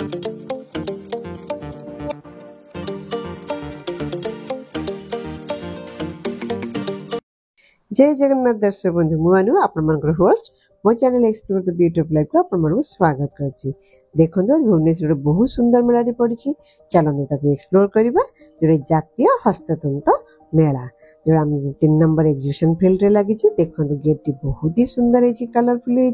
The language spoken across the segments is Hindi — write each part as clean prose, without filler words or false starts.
जय जगन्नाथ दर्शक बंधु मुझे आपण होस्ट मो channel explore the beauty of life को आपण स्वागत करछि। देखंतु भुवनेश्वर बहुत सुंदर मेला पड़ी चलते ताको एक्सप्लोर करबा जो जातीय हस्ततंत्र मेला जो आम 3 नंबर एग्जिबिशन फील्ड रे लगी देखो गेट टी बहुत ही सुंदर है कलरफुल है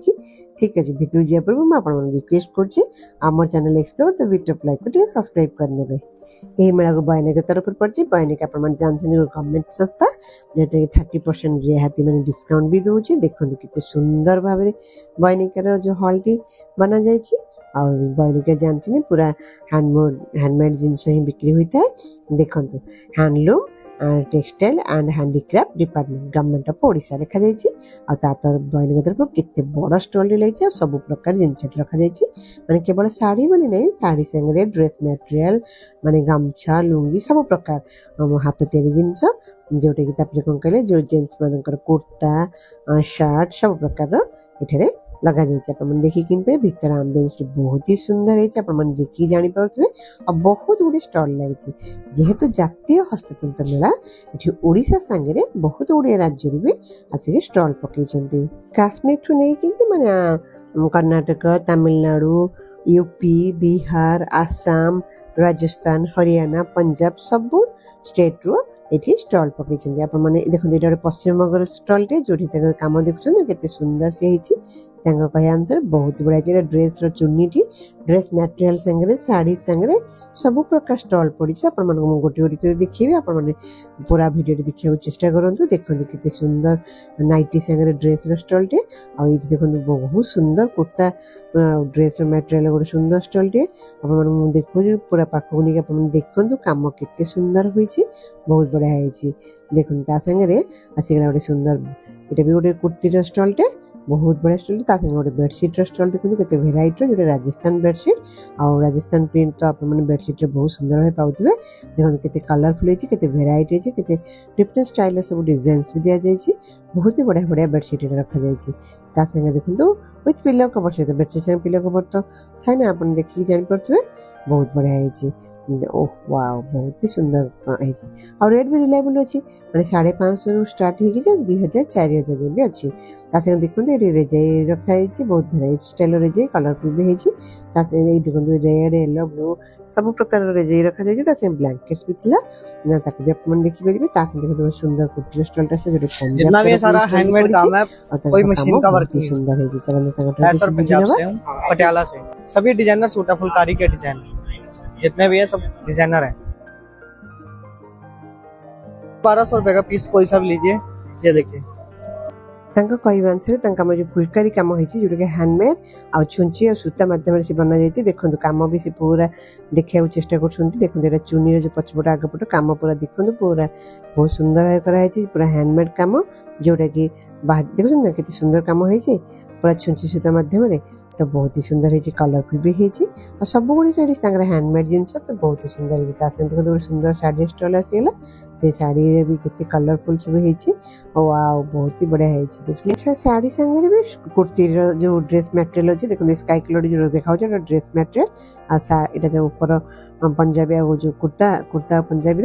ठीक है भीतर जा पूर्व मुझे रिक्वेस्ट कर channel explore the beauty of life को सब्सक्राइब करने यही मेला को बयनिक तरफ पड़ी बयनिक आप जानते गवर्नमेंट संस्था जोटा 30% रिहाती मैंने डिस्काउंट भी दूसरी देखो कितने सुंदर भाव बयनिकार जो हॉल टी बना जाए बयनिक जानते पूरा हैंडमेड जिनस ही बिक्री होता है देखो handloom textile and handicraft department government of Odisha लिखा जाए बयनिक तरफ केते बड़ स्टॉल लगी सब प्रकार जिनस रखा जाए माने केवल साड़ी बोली नहीं साड़ी संगे ड्रेस मटेरियल माने गामछा लुंगी सब प्रकार हाथ तैयारी जिनस जोटा कि कौन कहले जो जेंट्स मानकर कुर्ता शर्ट सब प्रकार ये लगा जाए देखिए किनपे भीतर आम्बियंस बहुत ही सुंदर है देखिए जानी पारे और बहुत गुड़े स्टॉल लगी जेहेतु जातीय हस्ततंत्र मेला ये ओडिशा सांगे बहुत गुड़े राज्य भी आसिक स्टॉल पकई काश्मीर ठू नहीं माने कर्नाटक तमिलनाडु यूपी बिहार आसाम राजस्थान हरियाणा पंजाब सब स्टेट रू ये स्टॉल पकई देखते ये पश्चिम बंग स्टॉल टे जो कम देखुन के सुंदर से कह अनुसार बहुत बड़ा ड्रेस चुन्नी टी ड्रेस मटेरियल संगे साड़ी संगे सब प्रकार स्टॉल पड़ी गोटे गोटे देखिए पूरा वीडियो देखा चेष्टा करूँ देखते कितने सुंदर नाइटी संगे ड्रेस स्टॉल टे आई देखो बहुत सुंदर कुर्ता ड्रेस मटेरियल गोटे सुंदर स्टॉल टे देखो पूरा पाखक नहीं देखु कम केते सुंदर होती बहुत बढ़िया है देखते सागे आसिक गोटे सुंदर ये भी गोटे कुर्ती स्टॉल टे बहुत बड़ा स्टॉल गोटे बेडसीट स्टॉल देखते केते भेराइटी जो राजस्थान बेडसीट और राजस्थान प्रिंट तो आप बेडसीट बहुत सुंदर भाई पाउथे देखो केते कलरफुल है भेराइटी है केते डिफरेंट स्टाइल सब डिजाइन भी दि जाए बहुत ही बढ़िया बढ़िया बेडसीट रखा जाए देखो विथ पिलो कवर सहित बेडसीट संगे पिलो कवर तो थाए ना आप देखिए जानीपे बहुत बढ़िया है ओह वाओ बहुत ही सुंदर है और रेट भी रिलायबल अच्छी मैंने 550 स्टार्ट हो 2000 4000 भी अच्छी देखो ये रेजाई रखाई बहुत भेराइटी स्टाइल रेजाई कलरफुल भी है देखो रेड येलो ब्लू सब प्रकार रेजाई रखा जाए ब्लैंकेट्स भी थी भी आप देखिपारे देखो सुंदर कुर्ती स्टॉल सुंदर है पटियाला से सभी डिजाइनर सूटा फुलकारी के डिजाइन जितने भी है सब डिजाइनर है 1200 रुपए का पीस कोई सा भी लीजिए ये देखिए कहवा अनुसार जो फुलकारी कम होती जो कि हैंडमेड आ छुंची और सूता मध्यम से बना जाती देखो कम भी से पूरा देखा चेष्टा कर देखो चुनी जो पछपट आगपट कम पूरा देखो पूरा बहुत सुंदर कराई पूरा हैंडमेड कम जोटा कि देखो ना केते सुंदर कम हो पूरा छुंची सूता मध्यम तो बहुत ही सुंदर है कलरफुल भी है और सब गुड़िक हैंडमेड जिनस तो बहुत ही सुंदर है देखो गोटे सुंदर साड़ी स्टॉल आसीगला से साड़ी भी केते कलरफुल सब है बहुत ही बढ़िया है देखिए साड़ी संगे भी कुर्ती जो ड्रेस मटेरियल अच्छे देखो स्काई कलर जो देखा ड्रेस मटेरियल जो ऊपर पंजाबी जो कुर्ता पंजाबी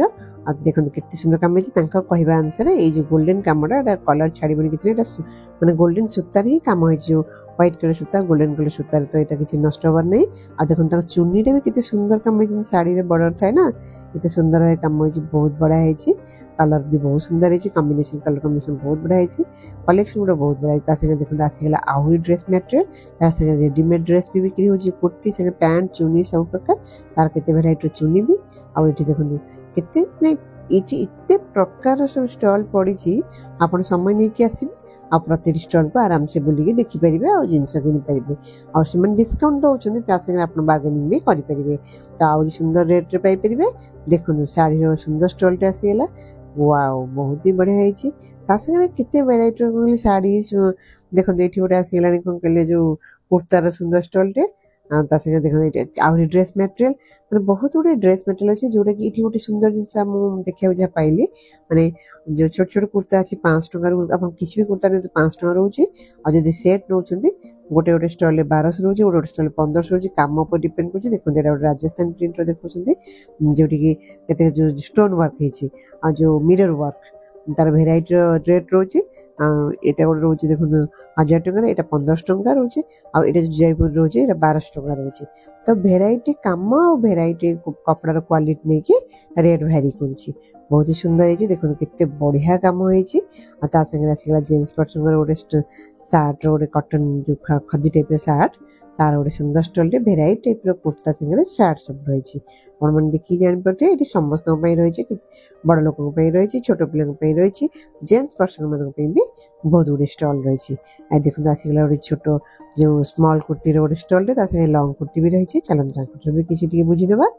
देखो कितने सुंदर कम है कहवा अनुसार ये जो गोल्डन कमटा कलर छाड़बनी कि मैंने गोल्डन सूतार ही कम हो व्हाइट कलर सूता गोल्डन कलर सूतार तो यहाँ किसी नष्ट हबार नहीं आ देखो चुनी भी कितने सुंदर कम है साड़ी बॉर्डर थाए ना कितने सुंदर है कम हो बहुत बड़ा है कलर भी बहुत सुंदर है कॉम्बिनेशन कलर कॉम्बिनेशन बहुत बड़ा है कलेक्शन गुड़ा बहुत बड़ा है देखो आसीगला आहरी ड्रेस मटेरियल रेडीमेड ड्रेस भी बिक्री हो कुर्ती संगे पैंट चुनी सब प्रकार तार केते भेराइटी चुनी भी आउ देखो केते इतने प्रकार सब स्टॉल पड़ी आप समय नहीं कि आसबे आ प्रति स्टॉल को आराम से बुलिकी देखिपारे और जिनस किनी पारे और से डिस्काउंट दौरान आप बार्गेनिंग भी करेंगे तो आहरी सुंदर रेट रे पाइपर देखो साड़ी सुंदर स्टॉल आसीगला वाओ बहुत ही बढ़िया है केते वेराइटी साड़ी देखो ये गोटे आसीगला कौन कहले जो कुर्तार सुंदर स्टॉल ତା ସାଙ୍ଗେ ଦେଖନ୍ତୁ ଆହୁରି ଡ୍ରେସ୍ ମେଟେରିଆଲ ମାନେ ବହୁତ ଗୁଡେ ଡ୍ରେସ୍ ମେଟେରିଆଲ ଅଛି ଯୋଉଟା କି ଏଠି ଗୋଟେ ସୁନ୍ଦର ଜିନିଷ ମୁଁ ଦେଖିବାକୁ ଯାହା ପାଇଲି ମାନେ ଯୋଉ ଛୋଟ ଛୋଟ କୁର୍ତ୍ତା ଅଛି 500 ଟଙ୍କାରୁ ଆପଣ କିଛି ବି କୁର୍ତ୍ତା ନିଅନ୍ତୁ 500 ଟଙ୍କା ରହୁଛି ଆଉ ଯଦି ସେଟ୍ ନଉଛନ୍ତି ଗୋଟେ ଗୋଟେ ଷ୍ଟଲରେ 1200 ରହୁଛି ଗୋଟେ ଗୋଟେ ଷ୍ଟଲରେ 1500 ରହୁଛି କାମ ଉପରେ ଡିପେଣ୍ଡ କରୁଛି ଦେଖନ୍ତୁ ଏଇଟା ଗୋଟେ ରାଜସ୍ଥାନ ପ୍ରିଣ୍ଟର ଦେଖୁଛନ୍ତି ଯୋଉଠିକି କେତେ ଯୋଉ ଷ୍ଟୋନ ୱାର୍କ ହେଇଛି ଆଉ ଯୋଉ ମିରର ୱାର୍କ ତାର ଭେରାଇଟିର ରେଟ୍ ରହୁଛି ଏଇଟା ଗୋଟେ ରହୁଛି ଦେଖନ୍ତୁ 1000 ଟଙ୍କାରେ ଏଇଟା 1500 ଟଙ୍କା ରହୁଛି ଆଉ ଏଇଟା ଯୋଉ ଜୟପୁର ରହୁଛି ଏଇଟା 1200 ଟଙ୍କା ରହୁଛି ତ ଭେରାଇଟି କାମ ଆଉ ଭେରାଇଟି କପଡାର କ୍ୱାଲିଟି ନେଇକି ରେଟ୍ ଭ୍ୟାରି କରୁଛି ବହୁତ ହି ସୁନ୍ଦର ହେଇଛି ଦେଖନ୍ତୁ କେତେ ବଢିଆ କାମ ହେଇଛି ଆଉ ତା ସାଙ୍ଗରେ ଆସିଗଲା ଜେନ୍ସ ପର୍ସନର ଗୋଟେ ସାର୍ଟର ଗୋଟେ କଟନ ଯୋଉ ଖଦି ଟାଇପର ସାର୍ଟ ତାର ଗୋଟେ ସୁନ୍ଦର ଷ୍ଟଲରେ ଭେରାଇଟି ଟାଇପର କୁର୍ତ୍ତା ସାଙ୍ଗରେ ସାର୍ଟ ସବୁ ରହିଛି ଆପଣମାନେ ଦେଖିକି ଜାଣିପାରୁଥିବେ ଏଠି ସମସ୍ତଙ୍କ ପାଇଁ ରହିଛି ବଡ ଲୋକଙ୍କ ପାଇଁ ରହିଛି ଛୋଟ ପିଲାଙ୍କ ପାଇଁ ରହିଛି ଜେନ୍ସ ପର୍ସନ ମାନଙ୍କ ପାଇଁ ବି ବହୁତ ଗୁଡେ ଷ୍ଟଲ ରହିଛି ଆଉ ଦେଖନ୍ତୁ ଆସିଗଲା ଗୋଟେ ଛୋଟ ଯୋଉ ସ୍ମଲ କୁର୍ତ୍ତୀର ଗୋଟେ ଷ୍ଟଲରେ ତା ସାଙ୍ଗେ ଲଙ୍ଗ କୁର୍ତ୍ତୀ ବି ରହିଛି ଚାଲନ୍ତୁ ତାଙ୍କଠୁ ବି କିଛି ଟିକେ ବୁଝିନେବା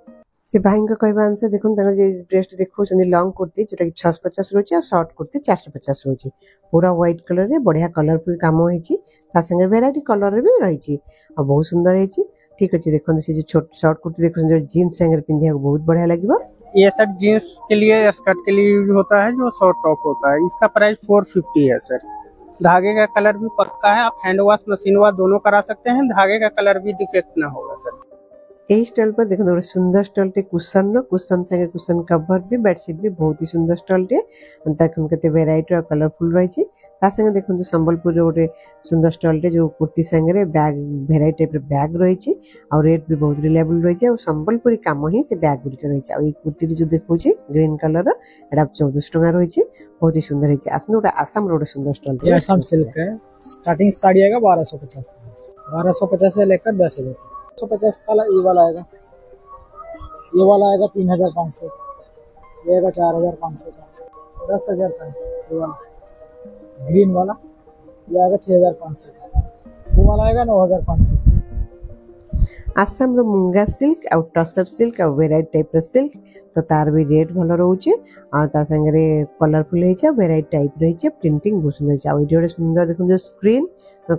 ସେ ଭାଇଙ୍କ କହିବା ଅନୁସାରେ ଦେଖନ୍ତୁ ତାଙ୍କର ଯେ ଡ୍ରେସଟା ଦେଖାଉଛନ୍ତି ଲଙ୍ଗ କୁର୍ତ୍ତୀ ଯୋଉଟାକି 650 ରହୁଛି ଆଉ ସର୍ଟ କୁର୍ତ୍ତୀ 450 ରହୁଛି ପୁରା ହ୍ୱାଇଟ୍ କଲରରେ ବଢିଆ କଲରଫୁଲ କାମ ହେଇଛି ତା ସାଙ୍ଗେ ଭେରାଇଟି କଲରରେ ବି ରହିଛି ଆଉ ବହୁତ ସୁନ୍ଦର ହେଇଛି ଠିକ ଅଛି ଦେଖନ୍ତୁ ସେ ଯୋଉ ସର୍ଟ କୁର୍ତ୍ତୀ ଦେଖୁଛନ୍ତି ଜିନ୍ସ ସାଙ୍ଗରେ ପିନ୍ଧିବାକୁ बहुत बढ़िया लगे ये शर्ट जीन्स के लिए स्कर्ट के लिए यूज होता है जो शॉर्ट टॉप होता है। इसका प्राइस 450 है सर। धागे का कलर भी पक्का है, आप हैंड वॉश मशीन वॉश दोनों करा सकते हैं। धागे का कलर भी डिफेक्ट ना होगा सर। यही स्टॉल पर देखो गोटे सुंदर स्टॉल टे कुशन संगे कुशन कवर भी बेडशीट भी बहुत ही सुंदर स्टॉल टे देखो केते वेराइटी और कलरफुल रही संगे देखो संबलपुर गोटे सुंदर स्टॉल टे जो कुर्ती संगे बैग वेराइटी टाइप बैग रही और रेट भी बहुत रिलायबल रही और संबलपुरी काम ही से बैग गुड़िक रही और ये कुर्ती जो देखो ग्रीन कलर एटा 1400 टका रही बहुत ही सुंदर है आसन गोटे आसाम रोड सुंदर स्टॉल आसाम सिल्क है। स्टार्टिंग साड़ी आएगा 1250 से लेकर 10,000 150 वाला ये वाला आएगा, ये वाला आएगा 3,500, ये आएगा 4,500 का, 10,000 का ये वाला ग्रीन वाला, ये आएगा 6,500 का, वो वाला आएगा 9,500। आसाम रो मुंगा सिल्क और टसर सिल्क और वेराइटी टाइप रो सिल्क तो तार भी रेट भलो रहउचे आ ता संगे कलरफुल है छै वेराइटी टाइप रही छै प्रिंटिंग बहुत सुंदर छै आ एडी सुंदर देखो जो स्क्रीन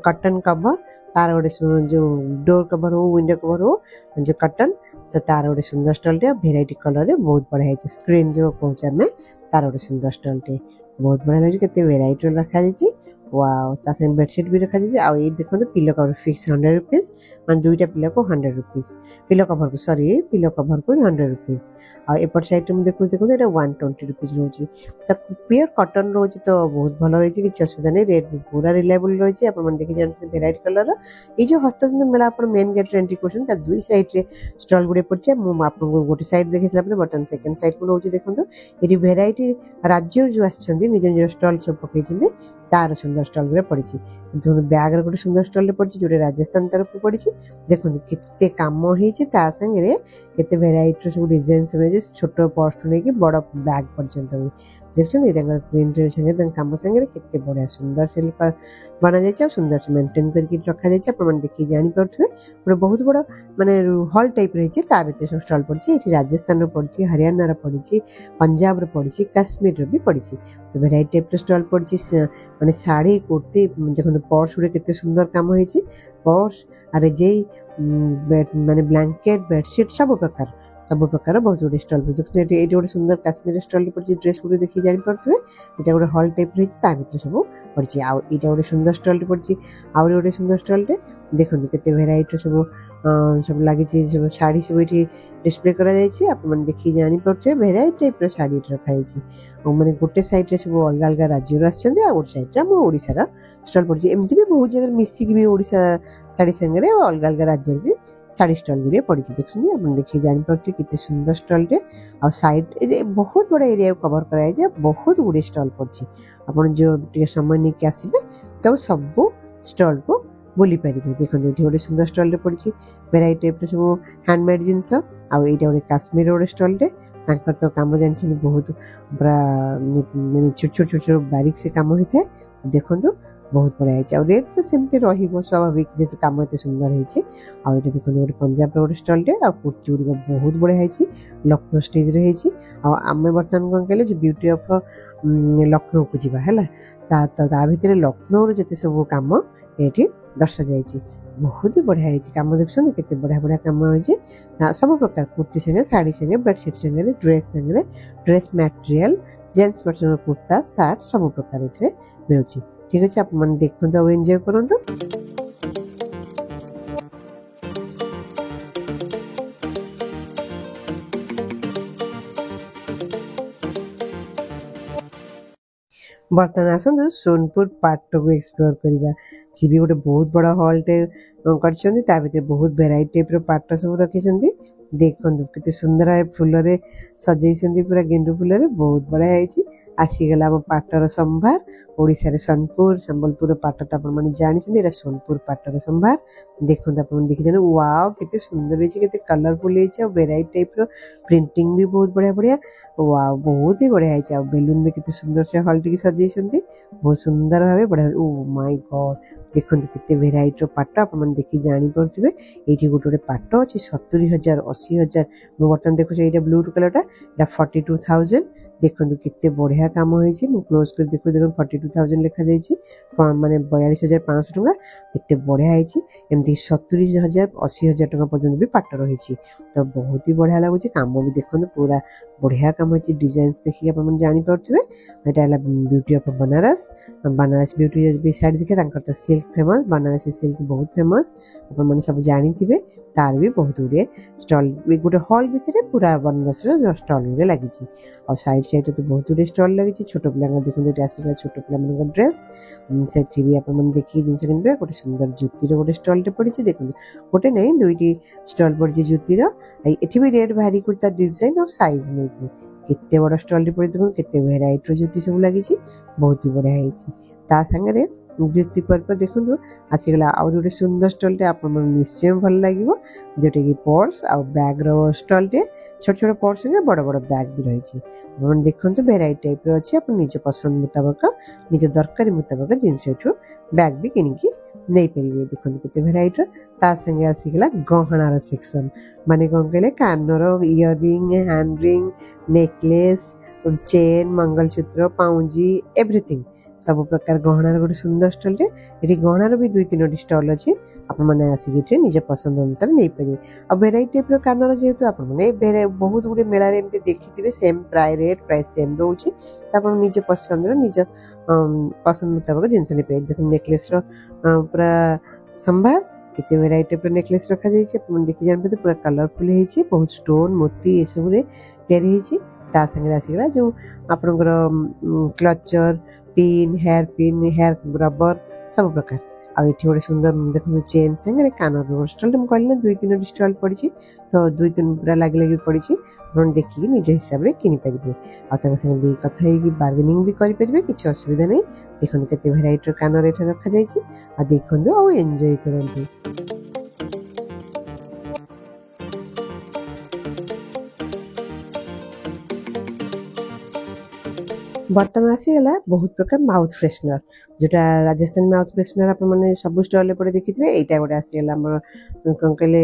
कटन कवर तार गोटे जो डोर कवर हो विंडो कवर हो जो कटन तो तार गोटे सुंदर स्टॉल टे वेराइटी कलर रे बहुत बढ़िया है स्क्रीन जो पहुंचा में तार गोटे सुंदर स्टॉल टे बहुत बढ़िया लगे केते वेराइटी रखा जाय वाओ ता संगे बेडशीट भी रखा जाय आ ये देखो पिलो कवर फिक्स 100 रुपीस मान दुईटा पिलो को 100 रुपीस पिलो कवर को सॉरी पिलो कवर को 100 रुपीस आ एपर साइड में देखो एटा 120 रुपीस रोची त प्योर कॉटन रोची तो बहुत भलो रही कि असुविधा नहीं रेट पूरा रिलायबल रही अपन मन देखि जानते वेराइटी कलर ये जो हस्ततंत्र मेला अपन मेन गेट एंट्री करछन ता दुई साइड रे स्टॉल गुडे पड़छे मु आपन को गोटे साइड देखिसला पर बटन सेकंड साइड को रोची देखंतु एटी वेराइटी राज्य जो आछछन्ती निज निज स्टॉल सब पकेछन्ती तार सुंदर स्टॉल रे पड़ी जो बैग रे गोटे सुंदर स्टॉल रे पड़ी जोटे राजस्थान तरफ पड़ी देखो केते काम होइछि ता संगे केते वेराइटी सब डिजाइन सब छोट पर्स नै कि बड़ बैग पर्यंत देखछन प्रिंट संगे काम संगे केते बढ़िया सुंदर से बना जाय सुंदर से मेंटेन करके रखा जाय अपन देखि जानि परथुवे पूरा बहुत बड़ माने हॉल टाइप रही ता भीतर सब स्टॉल पड़ी एठी राजस्थान रे पड़ी हरियाणा रे पड़ी पंजाब रे पड़ी काश्मीर रे भी पड़ी तो वेराइटी टाइप स्टॉल पड़ी माने साड़ी कुर्ती देखो पर्स गुड़े केते सुंदर काम होइछि पर्स अरे जे माने ब्लैंकेट बेडशीट सब प्रकार बहुत गुड स्टॉल पे देखते एटी गोटे सुंदर काश्मीर स्टॉल पड़ी ड्रेस गुड़े देखि जानि परथुवे एटा गोटे हॉल टाइप रही ता भीतर सब पड़ी आ एटा गोटे सुंदर स्टॉल पड़ी आ गोटे सुंदर स्टॉल रे देखंतु केते वेराइटी सब लागि सब साड़ी सब एठी डिस्प्ले करा जाय छी आप मन देखि जानि परथुवे वेराइटी टाइप रो साड़ी रखा जाय छी और माने गोटे साइड रे सब अलग अलग राज्य रो आछछन्ती आ गोटे साइड रे हम ओडिसा रो स्टॉल पड़ी एमती भी बहुत जगह मिसी की भी ओडिसा साड़ी संगे अलग अलग राज्य भी साड़ी स्टॉल गुड़े पड़ी देखिए आप देखिए जापर कितने सुंदर स्टॉल टे आ साइड बहुत बड़ा एरिया कवर कराए बहुत गुड़े स्टॉल पड़ी आप जो समय नहीं कि आसबे तब सब स्टॉल को बुली पारे देखो ये गोटे सुंदर स्टॉल पड़ी वेराइटी टाइप सब हैंडमेड जिनस आईटा गोटे काश्मीर गोटे स्टॉल टे तो कम जानते बहुत पूरा छोट छोट छोट छोट बारीक से कम होता है देखो बहुत बढ़िया है रेट तो सेमती रही स्वाभाविक जेहतु कम एत सुंदर है देखो गोटे पंजाब गोटे स्टॉल टे कुर्ती गुड़िक बहुत बढ़िया है लखनऊ स्टेज रही आम बर्तमान कौन कहले जो ब्यूटी ऑफ लखनऊ को जीवा है ता भितर लखनऊ जिते सब कम ये दर्शा जाइए बहुत ही बढ़िया होइछि काम देखछन केते बढ़िया बढ़िया काम होइछि सब प्रकार कुर्ती संगे साड़ी संगे बेडशीट संगे dress material gents personal kurta shirt सब प्रकार एठे मिलुछि ठीक अछि आप मन देखन तो एन्जॉय करंतु बर्तमान आसतु सोनपुर पार्ट को एक्सप्लोर करवा सी भी गोटे बहुत बड़ा हॉल टे कर बहुत भेराइटी टाइप पाट सब रखी देखो केते सुंदर फूल रे सजई पूरा गेंडू फूल रे बहुत बढ़िया है आसीगला आम पाटर संभार ओडिशा रे सोनपुर संबलपुर पाट तो आपण माने जानि एटा सोनपुर पाटर संभार देखो आपण देखि जने वाओ केते सुंदर है केते कलरफुल है वेराइटी टाइप रो प्रिंटिंग भी बहुत बढ़िया बढ़िया वाओ बहुत ही बढ़िया है आ बेलून में केते सुंदर से हॉल टी सजई बहुत सुंदर भाबे बढ़िया ओ माय गॉड देखो केते वेराइटी रो पाट आपण देखि जानि परथिबे एठी गोटे पाट अछि 70000 80000 मो बर्तन देखो एटा ब्लू कलर टा एटा 42000 देखो केते बढ़िया काम होइछि मु क्लोज कर देखो 42000 लिखा जाइछि माने 42500 टका केते बढ़िया आइछि एमती 70000 80000 टका पर्यंत भी पाट रहिछि तो बहुत ही बढ़िया लागुछि काम भी देखो पूरा बढ़िया काम होइछि डिजाइन्स देखि अपन मन जानि परथिबे एटा हला ब्यूटी ऑफ बनारस ब्यूटी भी साइड देखे तांकर तो सिल्क फेमस बनारसी सिल्क बहुत फेमस अपन मन सब जानि थिबे तार भी बहुत गुड़े स्टॉल गोटे हॉल भितर पूरा बनारस स्टॉल रे लागिछि और साइड साइड तो बहुत गुड़े स्टॉल लगी छोट पिला देखो ये आसिका छोट पिला ड्रेस से भी अपन देखिए जिन किनबे गोटे सुंदर जुतीर गोटे स्टॉल टे पड़ी देखो गोटे नहीं दुईटी स्टॉल पड़ी जुतीर एठी भी रेट भारी कुर्ता डिजाइन और साइज नहीं केते बड़ स्टॉल टे पड़ी देखो केते वेराइटी जुती सब लगी बहुत ही बढ़िया है ता संगे जुती पर देखो आसीगला आउर गोटे सुंदर स्टॉल टे आपन निश्चय भल लागिवो जेटे कि पर्स आ बैग रो स्टॉल टे छोट छोट पर्स संगे बड़ बड़ बैग भी रही छी अपन देखंतु वेराइटी टाइप रो अछि अपन निज पसंद मुताबिक निज दरकारी मुताबिक जिंस एठु बैग भी किन की नहीं परिबे देखंतु केते वेराइटी ता संगे आसीगला गहना रो सेक्शन माने कोन कहले कान रो earring hand ring necklace chain mangalsutra पाउंजी एवरीथिंग सब प्रकार गहनार गोटे सुंदर स्टॉल टे एठी गहनार भी 2-3 स्टॉल अछि आपण माने आसी एठी निज पसंद अनुसार नै परिबे आ वेराइटी टाइप रो कानर जेहेतु आपण माने बहुत गुडे मेला रे एमते देखिथिबे सेम प्राइस सेम रहउछि त आपण निज पसंद रो निज पसंद मुताबिक जिंस नै पे देखो नेकलेस रो पूरा संभार केते वेराइटी टाइप रो नेकलेस रखा जाई छै आपण देखि जानबे पूरा कलरफुल हे छै बहुत स्टोन मोती ए सब रे तयारी हे छै ता संगे आसीगला जो आपनकर क्लचर पिन हेयर रबर सब प्रकार आ एठी गोटे सुंदर देखो चेन संगे कानर स्टॉल हम कहले 2-3 स्टॉल पड़ी तो 2-3 पूरा लाग लागी पड़ी आपण देखि निज हिसाब रे किनि परिबे आ तंग संगे भी कथा है कि बार्गेनिंग भी करि परिबे किछ असुविधा नै देखो केते वेराइटी कानर एठा रखा जाई छी आ देखो आ एन्जॉय करंतु बर्तमान आसीगला बहुत प्रकार माउथ फ्रेशनर जोटा राजस्थान माउथ फ्रेशनर आप मैंने सब स्टॉल पर देखिथे एटा गोटे आसीगला हमर कोन कहले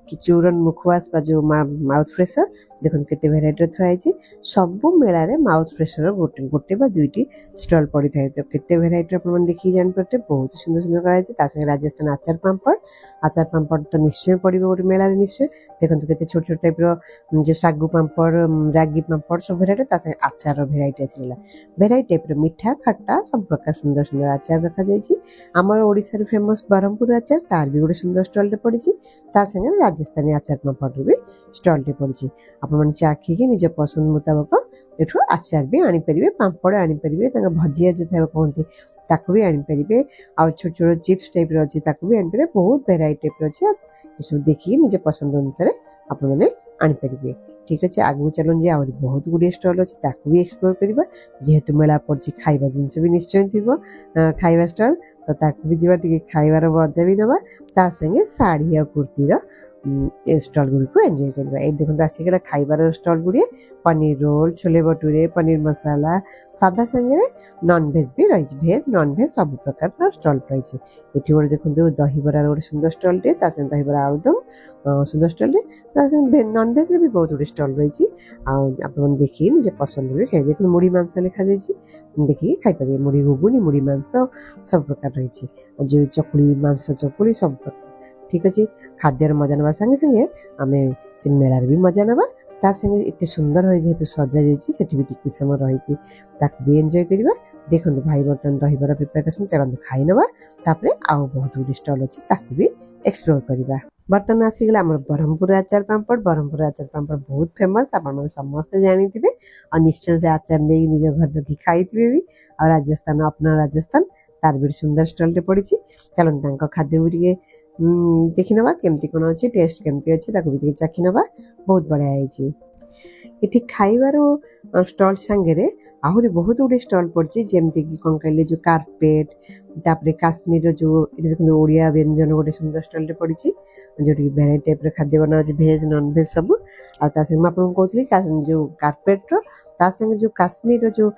कि चूरन मुखवास बा जो माउथ फ्रेशर देखो केते वेराइटी थुआई छी सब मेला रे माउथ फ्रेशर गोटे बा दुईटी स्टॉल पड़ी थाए तो केते वेराइटी अपन मन देखि जान परते बहुत सुंदर सुंदर करा छी ता संगे राजस्थान आचार पापड़ तो निश्चय पड़िबो गोटे मेला रे निश्चय देखो केते छोट छोट टाइप रो जो सागु पापड़ रागी पापड़ सब वेराइटी ता संगे आचार रो वेराइटी आसीला वेराइटी टाइप रो मिठा खट्टा सब प्रकार सुंदर सुंदर आचार रखा जाई छी हमर ओडिसा रे फेमस बरहमपुर आचार तार भी गोटे सुंदर स्टॉल रे पड़ी छी ता संगे राजस्थानी आचार पापड़ भी स्टॉल रे पड़ी छी अपन चाखी के निज पसंद मुताबिक एठो आचार भी आनी परिबे पापड़ आनी परिबे तंग भजिया जो थाय कहंती ताको भी आनी परिबे आ छोट छोट चिप्स टाइप रो अछि ताको भी आनी परिबे बहुत वेराइटी टाइप रो अछि ए सब देखि निज पसंद अनुसार अपन माने आनी परिबे ठीक अछि आगु चलन जे और बहुत गुडी स्टॉल अछि ताको भी एक्सप्लोर करबा जेहेतु मेला पड़छि खाइबा जिंस भी निश्चय थिबो खाइबा स्टॉल तो ताको भी जीवा टिके खाइबार मजा भी नबा ता संगे साड़ी आ कुर्ती रो स्टॉल गुडी को एंजॉय करबा ए देखो आसीगला खाइबार स्टॉल गुडी पनीर रोल छोले भटूरे पनीर मसाला सादा संगे नॉन वेज भी रही वेज नॉन वेज सब प्रकार स्टॉल रही एठी गोटे देखो दही बरा गोटे सुंदर स्टॉल टे ता संगे दही बरा आलूदम सुंदर स्टॉल टे ता संगे नॉन वेज रे भी बहुत गुडी स्टॉल रही आपन देखि निजे पसंद रे खाइ देखो मुड़ी मांस लिखा जाई छी देखि खाइ परिबे मुड़ी घुगुनी मुड़ी मांस सब प्रकार रही जो चकुली मांस चकुली सब प्रकार ठीक अच्छे खाद्यर मजा ना संगे संगे आम से मेलार भी मजा ना ता संगे एत सुंदर हो जेहेतु सजा जाइए भी टिके समय रही भी एंजॉय करवा। देखो भाई बर्तमान दहीबर प्रिपेरेसन चलते खाई नवा आउ बहुत गुड स्टल अच्छी ताकू भी एक्सप्लोर करवा। बर्तमान आसीगला आम ब्रह्मपुर आचार पापड़। ब्रह्मपुर आचार पापड़ बहुत फेमस आप समस्ते जानी और निश्चय से आचार नहीं निज घर रखी खाई भी। और राजस्थान अपना राजस्थान तार भी सुंदर स्टल टे पड़ी चलते खाद्य भी देखी नवा केमती कौन अच्छे टेस्ट केमती अच्छे भी चाखी नवा। बहुत बढ़िया है ये खाइबार स्टल सांगे आहरी बहुत गुटे स्टल पड़ी जमती कि कौन कहले जो कारपेट तापर काश्मीर जो देखो ओडिया व्यंजन गोटे सुंदर स्टल टे पड़ी जो भेराइटी टाइप खाद्य बना भेज नॉन भेज सब कहती जो कारपेट संगे जो काश्मीर जो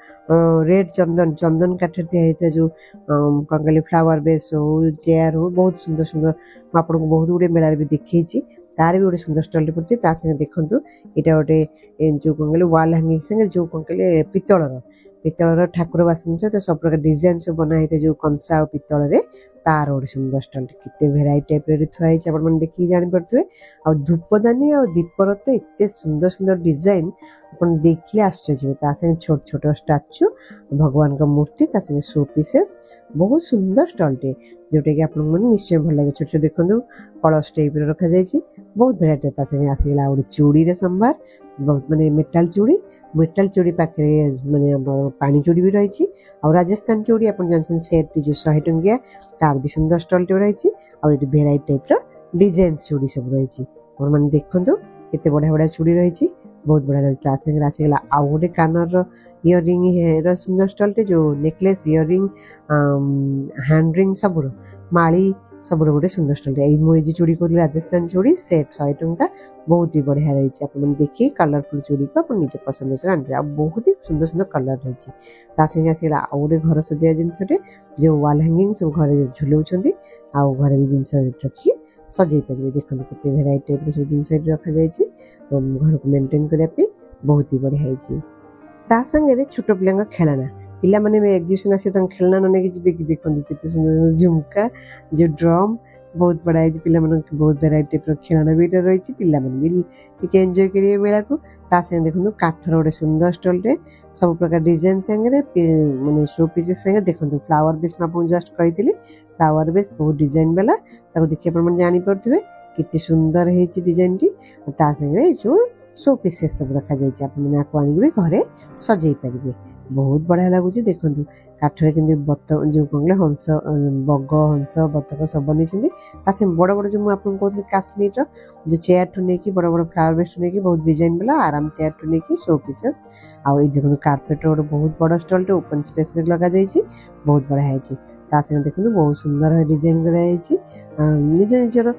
रेड चंदन चंदन काठर तैयारी जो कौन कहले फ्लावर बेस हो चेयर हो बहुत सुंदर सुंदर आपको बहुत गुटे मेलार भी देखी तार भी गोटे सुंदर स्टल पड़ी देखो यहाँ गोटे जो कौन कहले वाल हैंगिंग संगे जो कौन कहले पितलर ठाकुर बासन सहित सब प्रकार डिजाइन सब बनाई जो कंसा और पितल तार गोटे सुंदर स्टल केते भेराइटी टाइप थुआई आप देखिए जापे आ धूपदानी और दीपर तो एत सुंदर सुंदर डिजाइन अपन देखिए आश्चर्य छोट छोट स्टाच्यू भगवान का मूर्ति शो पीसेस बहुत सुंदर स्टल टे जोटा कि आप निश्चय भल लगे छोट छोट देखो कलश टाइप रखा जाए बहुत भेराइटी आसगला गोटे चूड़ी संभार बहुत माने मेटाल चूड़ी पाखे माने पानी चूड़ी भी रही और राजस्थान चूड़ी आप जानते सेट जो 100 टंकिया तार भी सुंदर स्टल टे रही और ये भेराइटी टाइप डिजाइन चूड़ी सब रही मैंने देखो केते बढ़िया बढ़िया चूड़ी रही बहुत बढ़िया रही आसगला आउ गोटे कानर इयरिंग सुंदर स्टल टे जो नेकलेस इयरिंग हैंड रिंग सब माली सब गोटे सुंदर स्टल मुझे चूड़ी कहते राजस्थान चूड़ी सेट 100 टंका बहुत ही बढ़िया रही आप देखिए कलरफुल चूड़ी को आप निज पसंद से आने बहुत ही सुंदर सुंदर कलर रही आसगला आउ गोटे घर सजाया जिनटे जो वाल हैंगिंग सब घर झुलाऊँ आउ घर भी जिन रखिए सजै पारे देखो केते भेराइटी टाइप सब जिन रखा जाए घर को मेंटेन करने बहुत ही बढ़िया है। छोट पिला खेलना पिला माने एग्जिबिशन आसे खेलना न नहीं कि देखो केते सुंदर झुमका जो ड्रम बहुत बड़ा है पिला बहुत भेराइटी टाइप खेलना भी रही पिला भी एंजॉय करेंगे मेला को देखो काठर गोटे सुंदर स्टल टे सब प्रकार डिजाइन सांगे माने शो पीसेस सांगे देखो फ्लावर बेस में जस्ट कही फ्लावर बेस बहुत डिजाइन वाला देखिए जापे कितने सुंदर है डिजाइन टी संगे जो शो पीसेस सब रखा जाए आपको आने घरे सजै पारे बहुत बढ़िया लगुच देखो काठर कि बत जो कौन हंस बग हंस बतक सब बन बड़ बड़ जो मुझे कहती काश्मीर जो चेयर ठू नहीं बड़ बड़ फ्लावर बेस नहीं बहुत डिजाइन वाला आराम चेयर ठू नहीं शो पीसेस आउ देखो कारपेट गोटे बहुत बड़ स्टल टे ओपन स्पेस लगा जाए बहुत बढ़िया है देखो बहुत सुंदर डिजाइन कराई निज निजर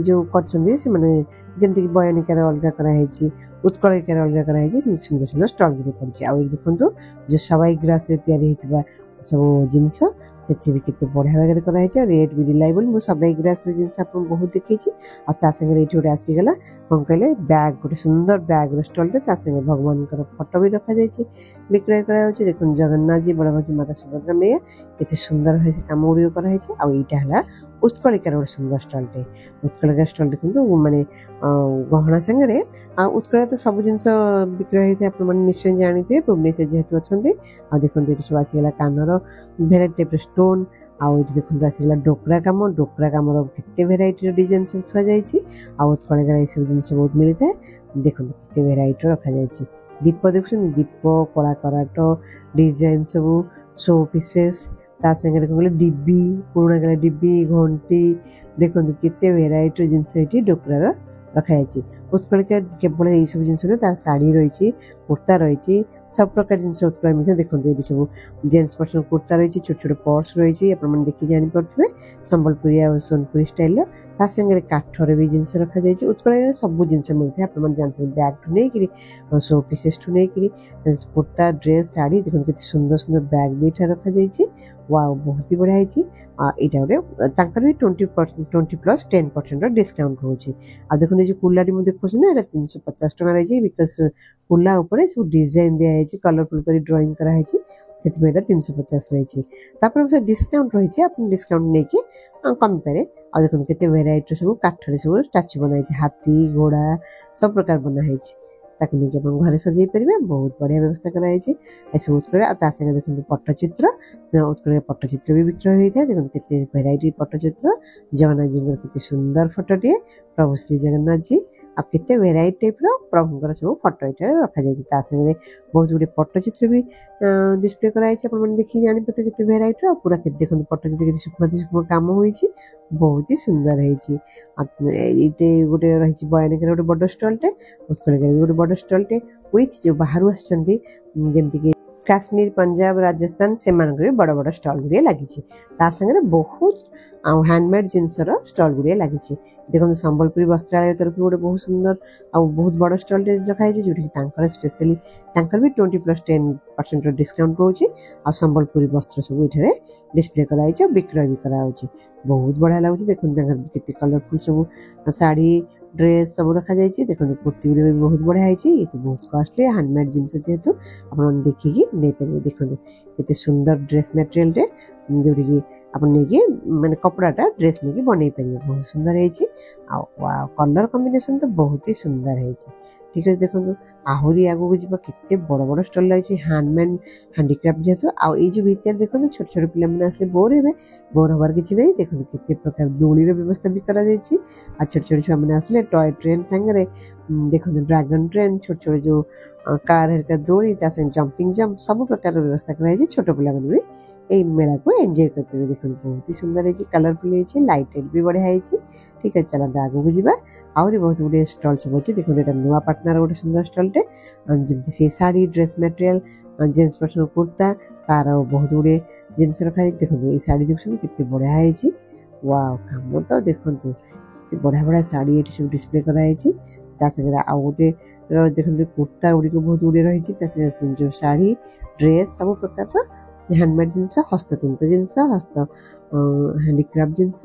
जो कर जमती कि बयानिकार अलग कराई उत्कलिकार अलग कराई सुंदर सुंदर स्टल भी पड़ी आ देखो जो सवाई ग्रास सब जिनस से भी केते बढ़िया भाग कराई रेट भी रिलायबल मुझे सबाई ग्रास जिनस बहुत देखी और ये गोटे आसीगला कौन कहले बैग गोटे सुंदर बैग स्टल टे भगवान फोटो भी रखा जाए विक्रय कर देखो जगन्नाथ जी बड़भद्र माता सुभद्रा मैया केते सुंदर है कम गुड़ी कराई आईटा उत्कलिकार गोटे सुंदर स्टल टे उत्कलिकार स्टल देखो माने गहना सांगे उत्कल तो सब जिन बिक्रय होता है आप निश्चय जानी भुवनेश्वर जेहेतु अच्छा देखो ये सब आसीगला कानर भेराइटी टाइप स्टोन आउ देखो आसगला डोकरा कम केते भेराइटी डिजाइन सब थुआ जाए उत्कलिकार ये सब जिन बहुत मिलता है देखो केते भेराइटी रखा जाए दीप देखुं दीप कला कराट डिजाइन सब शो पीसेस संगे कहले डिब्बी पुराणा काला डिब्बी घंटी देखो केते भेराइटी जिनस ये डोकरार रखा जाए उत्कलिका केवल यही सब जिन शाढ़ी रही कुर्ता रही सब प्रकार जिन उत्कल देखो ये सब जेन्ट्स पर्सन कुर्ता रही छोट छोट पर्स रही आप देखिए जापे संबलपुरी और सोनपुरी स्टाइल संगे काठर भी जिन रखा जाए उत्कल सब जिन मिलता है आप जानते बैग ठू नहीं शो पीसेस ठू नहीं कुर्ता ड्रेस शाढ़ी देखो कितने सुंदर सुंदर बैग भी इतना रखा जाए वाओ बहुत ही बढ़िया है यहाँ गोटे भी 20+10% डिस्काउंट रोचे आ देखो जो कुलाटी मुझे देखुच ना 350 टका रही बिकज कुला उपर सब डिजाइन दिखाई कलरफुल कर ड्रॉइंग कराई से 350 रही डिस्काउंट रही आप डिस्काउंट नहीं कमी पारे आ देखो केते वेराइटी सब काठरे सब स्टैचू बनाई हाथी घोड़ा सब प्रकार बनाई ताकू नहीं अपन घरे सजाई पारे बहुत बढ़िया व्यवस्था कराई सब उत्कल संगे देखते पट्टचित्र उत्कल पट्टचित्र भी बिक्रय होता है देखते केते वेराइटी पट्टचित्र जगन्नाथ जी केते सुंदर फोटोटे प्रभु श्री जगन्नाथ जी आप केते वेराइटी टाइप प्रभुंर सब फोटो ये रखा जाए संगे बहुत गुड़े पट्टचित्र भी डिस्प्ले कराई देखिए जानीपे केते वेराइटी पूरा देखते पट्टचित्र के सूक्ष्म सूक्ष्म काम हो बहुत ही सुंदर है गोटे रही बयानिक गोटे बड़ स्टलटे उत्कल गोटे बड़ स्टलटे विथ जो बाहर आमती काश्मीर पंजाब राजस्थान से बड़ बड़ स्टल गुड़िया लगी संगे बहुत हैंडमेड जिनसर स्टल गुड़िया लगी देखो संबलपुरी वस्त्रालय तरफ गोटे बहुत सुंदर बहुत बड़ स्टल रखाई जो स्पेशली भी 20+10% डिस्काउंट रोचे आ संबलपुरी वस्त्र सब ये डिस्प्ले कराई विक्रय भी कराई बहुत बढ़िया लगुच देखते कलरफुल सब शाढ़ी ड्रेस सब रखा जाए देखते कुर्ती गुड़ी भी बहुत बढ़िया ये तो बहुत कॉस्टली हैंडमेड जिनस जेहेतु आप देखिकी नहीं पारे देखते केते सुंदर ड्रेस मटेरियल जोड़ी की आप माने कपड़ाटा ड्रेस नहीं बन पारे बहुत सुंदर है कलर कॉम्बिनेशन तो बहुत ही सुंदर है ठीक है देखो आहरी आगू जावा केते बड़ बड़ स्टल लगी हैंडमेड हैंडीक्राफ्ट जेहेतु आई जो भितर देखो छोट छोट पिला आसले बोर हे बोर हबार किसी नहीं देखो केते प्रकार दोली व्यवस्था भी करा छोट छोट छुआ मैंने आसले टॉय ट्रेन सांगे देखो ड्रैगन ट्रेन छोट छोट जो कार हेरिका दोली जंपिंग जंप सब प्रकार व्यवस्था कराई छोट पिला भी ये मेला को एंजॉय करते देखो बहुत ही सुंदर है कलरफुल है लाइटेड भी बढ़िया है ठीक है चलते आगू जावा आहरी बहुत गुड़े स्टल सब अच्छे देखो यहाँ नुआ पाटनार गोटे सुंदर स्टलटे जमी से sari dress material gents person kurta तार बहुत गुड़े जिनस रखा देखो ये शाढ़ी देखते कितने बढ़िया है वाव कम तो देखो बढ़िया बढ़िया शाढ़ी ये सब डिस्प्ले कराई संगे आउ गोटे देखते कुर्ता गुड़िक बहुत गुड़े रही जो शाढ़ी ड्रेस सब प्रकार हैंडमेड जिनस हस्ततंत्र जिनस हस्त हैंडीक्राफ्ट जिनस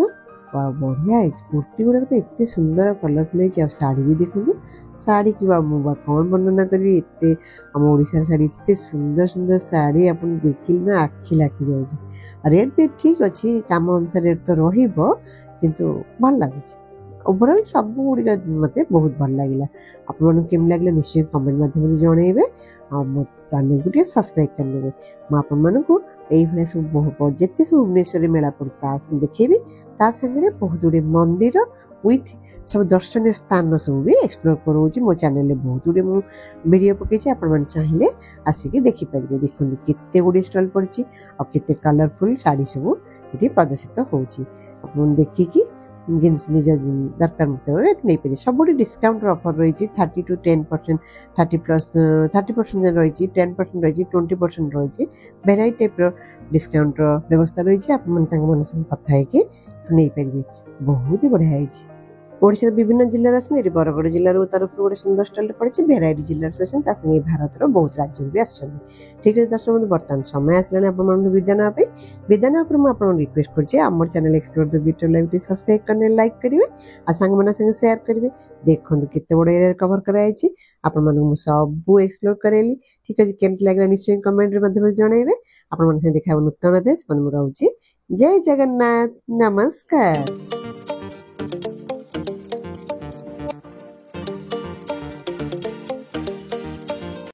बढ़िया है कुर्ती गुड़ा तो इतने सुंदर कलरफुल है शाढ़ी भी देखो शाढ़ी की कौन वर्णना करी एते आम ओडिशा शाढ़ी इतने सुंदर सुंदर शाढ़ी आप देखिले ना आखि लाखि जाऊँ रेट भी ठीक अच्छे कम अनुसार रेट तो रु भल लगुच ओवरऑल सब गुड़ा मत बहुत भल लगे आपम लगे निश्चय कमेंट माध्यम जनइबे मो चैनल को सब्सक्राइब करने मुझे सब बहुत जिते सब भुवनेश्वर मेला पड़ता देखेबी संगे बहुत गुड़े मंदिर विथ सब दर्शनीय स्थान सब भी एक्सप्लोर करोची मो चैनल बहुत गुड़े वीडियो पकई आप चाहिए आसिक देखिपारे देखो केते गुड़े स्टल पड़ी आते कलरफुल शाढ़ी सब ये प्रदर्शित हो देखिकी जिनस निज दरकार मुताबिक नहीं पारे सब डिस्काउंट ऑफर रही 30 to 10% 30% रही 10% रही 20% रही वेराइटी टाइप डिस्काउंट व्यवस्था रही आप कथा नहीं पारे बहुत ही बढ़िया है ओडिशा विभिन्न जिले अच्छे बरगड़ जिलार तरफ गोटे सुंदर स्टल पड़ी भेराइटी जिले संगे भारत बहुत राज्य भी आसछन ठीक है दर्शक बंधु बर्तमान समय आसला आप विदा ना मुझे रिक्वेस्ट कर channel explore the better life subscribe करने लाइक करेंगे और सांग संगे शेयर करेंगे देखो केते बड़ एरिया कवर कराई आपको सब एक्सप्लोर करेली ठीक है केमती लगे निश्चय कमेंट माध्यम जनइबे आप देखा नूतन देश रोचे जय जगन्नाथ नमस्कार।